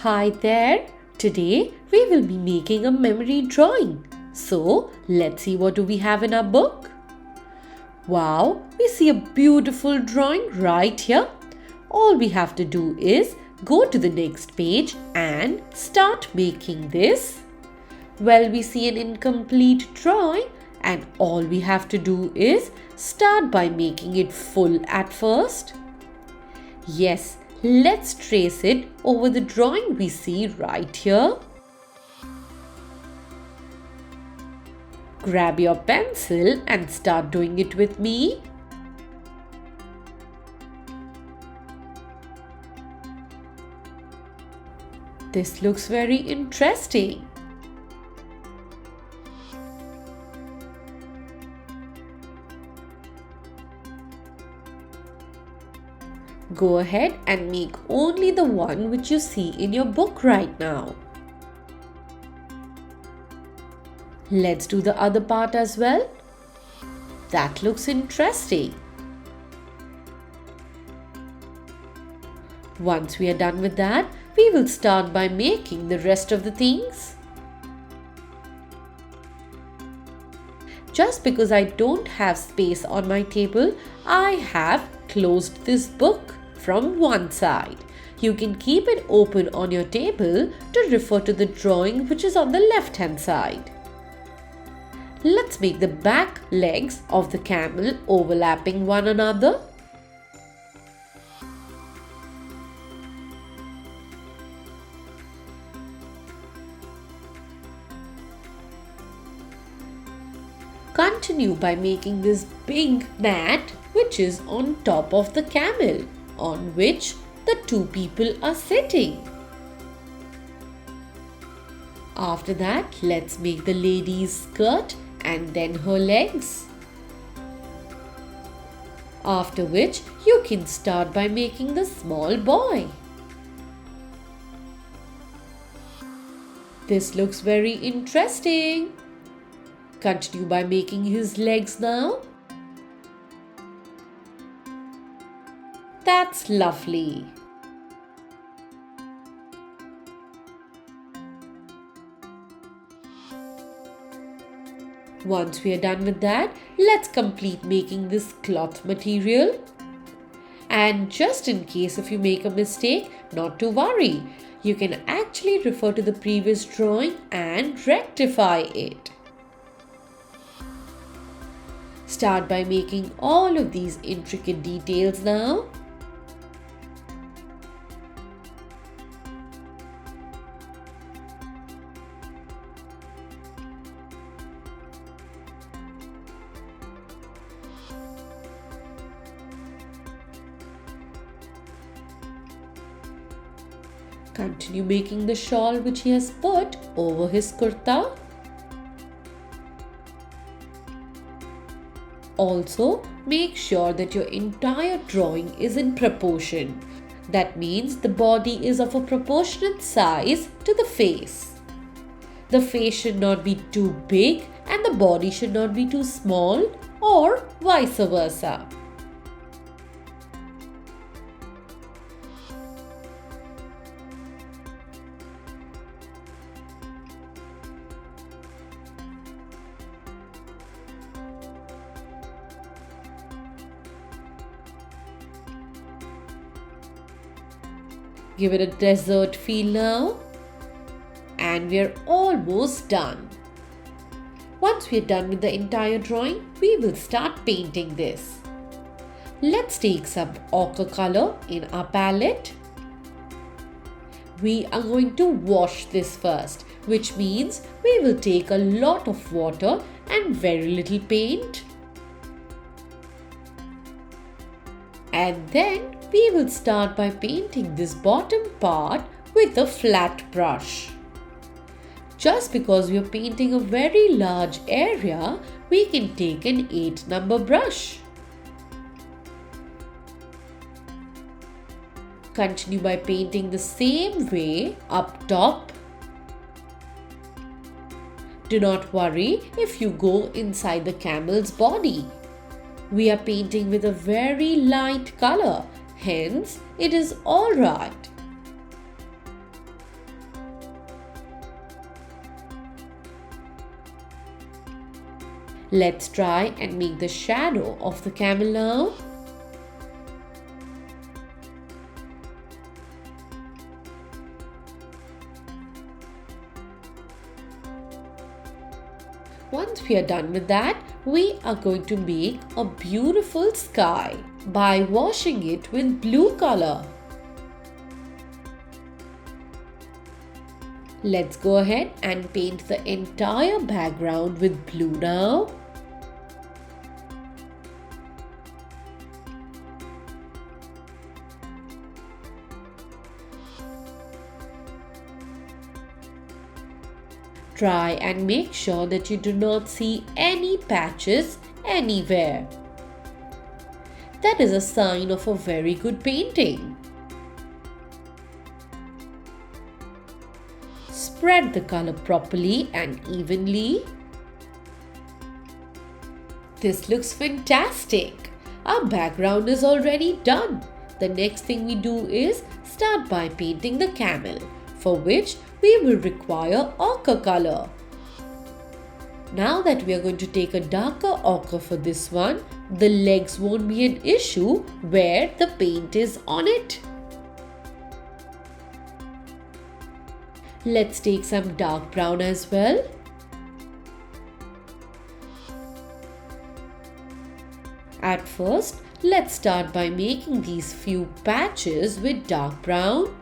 Hi there! Today we will be making a memory drawing. So let's see what do we have in our book. Wow, we see a beautiful drawing right here. All we have to do is go to the next page and start making this. Well, we see an incomplete drawing and all we have to do is start by making it full at first. Yes, let's trace it over the drawing we see right here. Grab your pencil and start doing it with me. This looks very interesting. Go ahead and make only the one which you see in your book right now. Let's do the other part as well. That looks interesting. Once we are done with that, we will start by making the rest of the things. Just because I don't have space on my table, I have closed this book from one side. You can keep it open on your table to refer to the drawing which is on the left hand side. Let's make the back legs of the camel overlapping one another. Continue by making this big mat which is on top of the camel, on which the two people are sitting. After that, let's make the lady's skirt and then her legs. After which, you can start by making the small boy. This looks very interesting. Continue by making his legs now. That's lovely. Once we are done with that, let's complete making this cloth material. And just in case if you make a mistake, not to worry. You can actually refer to the previous drawing and rectify it. Start by making all of these intricate details now. Continue making the shawl which he has put over his kurta. Also, make sure that your entire drawing is in proportion. That means the body is of a proportionate size to the face. The face should not be too big and the body should not be too small, or vice versa. Give it a desert feel now. And we're almost done. Once we're done with the entire drawing, we will start painting this. Let's take some ochre color in our palette. We are going to wash this first, which means we will take a lot of water and very little paint. And then we will start by painting this bottom part with a flat brush. Just because we are painting a very large area, we can take an 8 number brush. Continue by painting the same way up top. Do not worry if you go inside the camel's body. We are painting with a very light color, hence it is alright. Let's try and make the shadow of the camel now. Once we are done with that, we are going to make a beautiful sky by washing it with blue color. Let's go ahead and paint the entire background with blue now. Try and make sure that you do not see any patches anywhere. That is a sign of a very good painting. Spread the color properly and evenly. This looks fantastic. Our background is already done. The next thing we do is start by painting the camel, for which we will require ochre color. Now that we are going to take a darker ochre for this one, the legs won't be an issue where the paint is on it. Let's take some dark brown as well. At first, let's start by making these few patches with dark brown.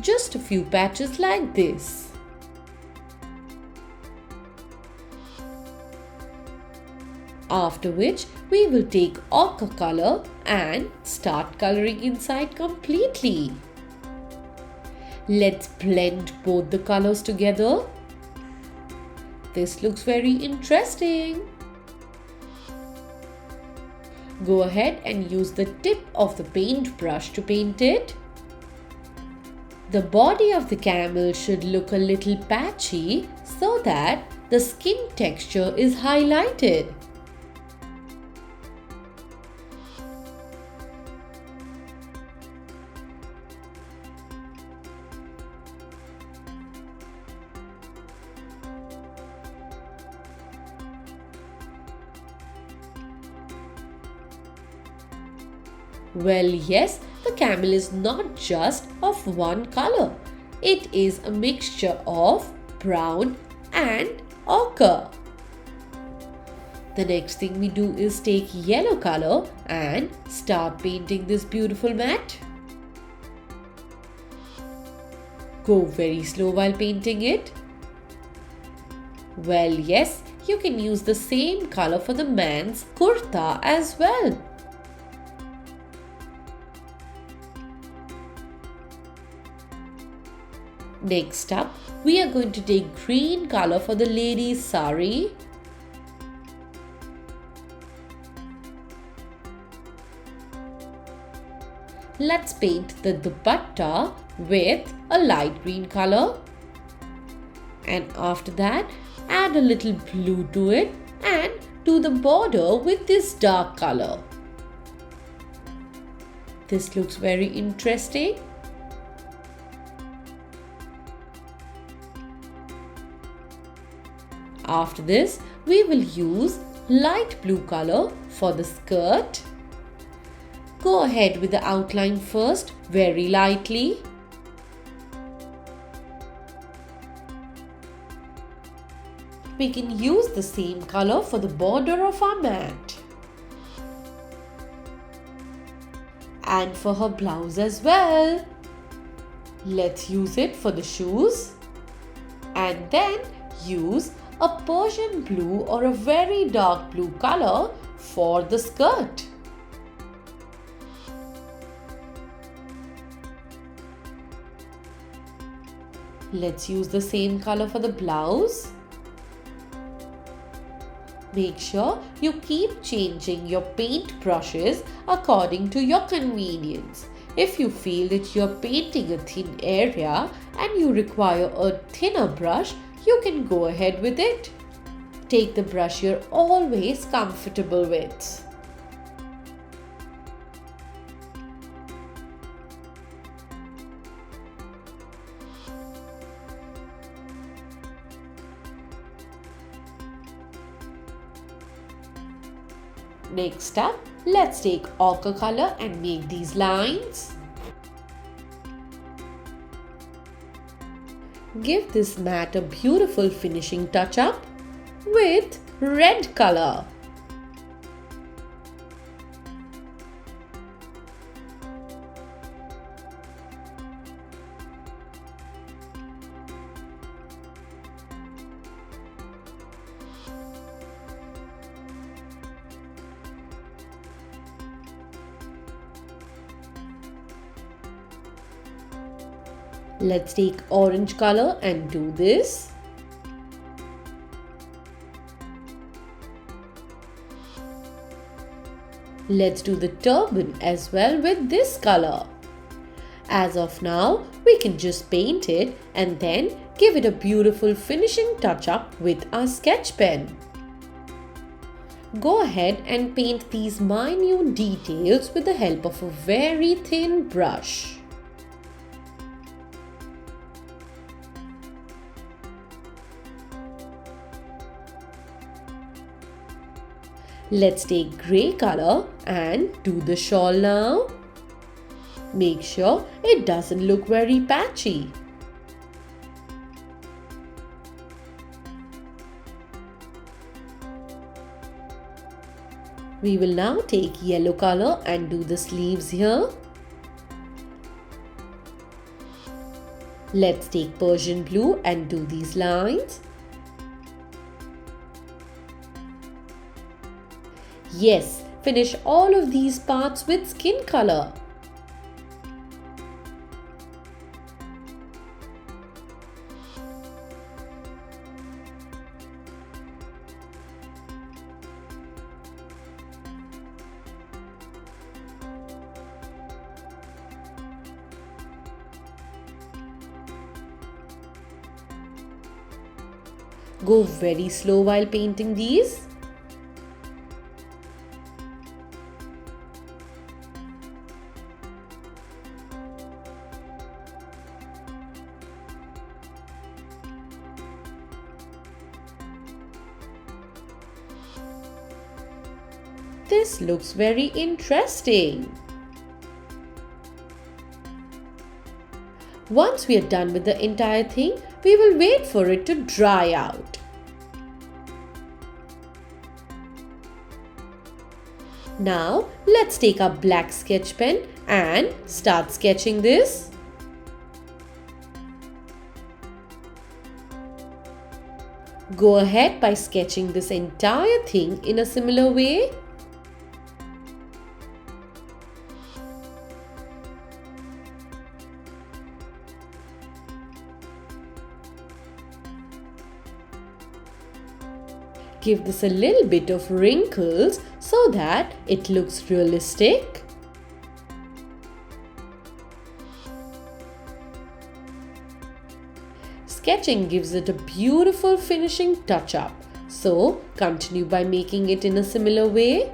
Just a few patches like this. After which, we will take ochre color and start coloring inside completely. Let's blend both the colors together. This looks very interesting. Go ahead and use the tip of the paintbrush to paint it. The body of the camel should look a little patchy so that the skin texture is highlighted. Well, yes, the camel is not just of one color. It is a mixture of brown and ochre. The next thing we do is take yellow color and start painting this beautiful mat. Go very slow while painting it. Well, yes, you can use the same color for the man's kurta as well. Next up, we are going to take green color for the lady's sari. Let's paint the dupatta with a light green color. And after that, add a little blue to it and do the border with this dark color. This looks very interesting. After this, we will use light blue color for the skirt. Go ahead with the outline first, very lightly. We can use the same color for the border of our mat. And for her blouse as well. Let's use it for the shoes. And then use a Persian blue or a very dark blue color for the skirt. Let's use the same color for the blouse. Make sure you keep changing your paint brushes according to your convenience. If you feel that you're painting a thin area and you require a thinner brush, you can go ahead with it. Take the brush you're always comfortable with. Next up, let's take ochre color and make these lines. Give this mat a beautiful finishing touch up with red color. Let's take orange color and do this. Let's do the turban as well with this color. As of now, we can just paint it and then give it a beautiful finishing touch up with our sketch pen. Go ahead and paint these minute details with the help of a very thin brush. Let's take grey color and do the shawl now. Make sure it doesn't look very patchy. We will now take yellow color and do the sleeves here. Let's take Persian blue and do these lines. Yes, finish all of these parts with skin color. Go very slow while painting these. This looks very interesting. Once we are done with the entire thing, we will wait for it to dry out. Now, let's take our black sketch pen and start sketching this. Go ahead by sketching this entire thing in a similar way. Give this a little bit of wrinkles so that it looks realistic. Sketching gives it a beautiful finishing touch up, so continue by making it in a similar way.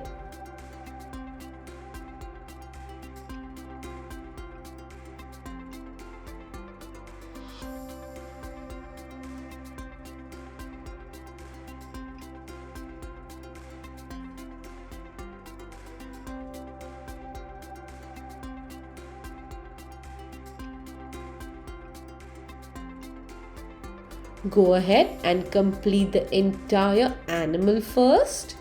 Go ahead and complete the entire animal first.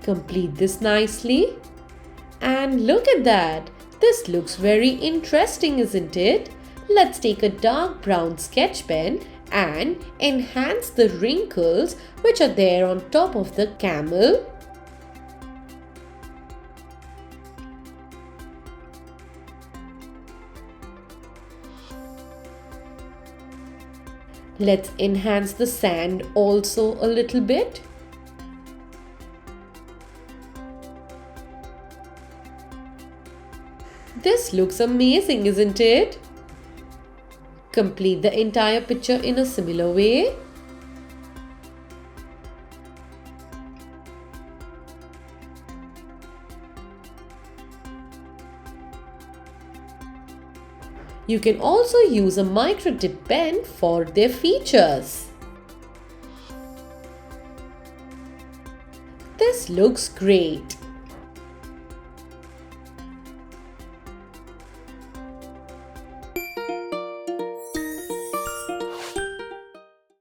Complete this nicely. And look at that! This looks very interesting, isn't it? Let's take a dark brown sketch pen and enhance the wrinkles which are there on top of the camel. Let's enhance the sand also a little bit. This looks amazing, isn't it? Complete the entire picture in a similar way. You can also use a micro dip pen for their features. This looks great.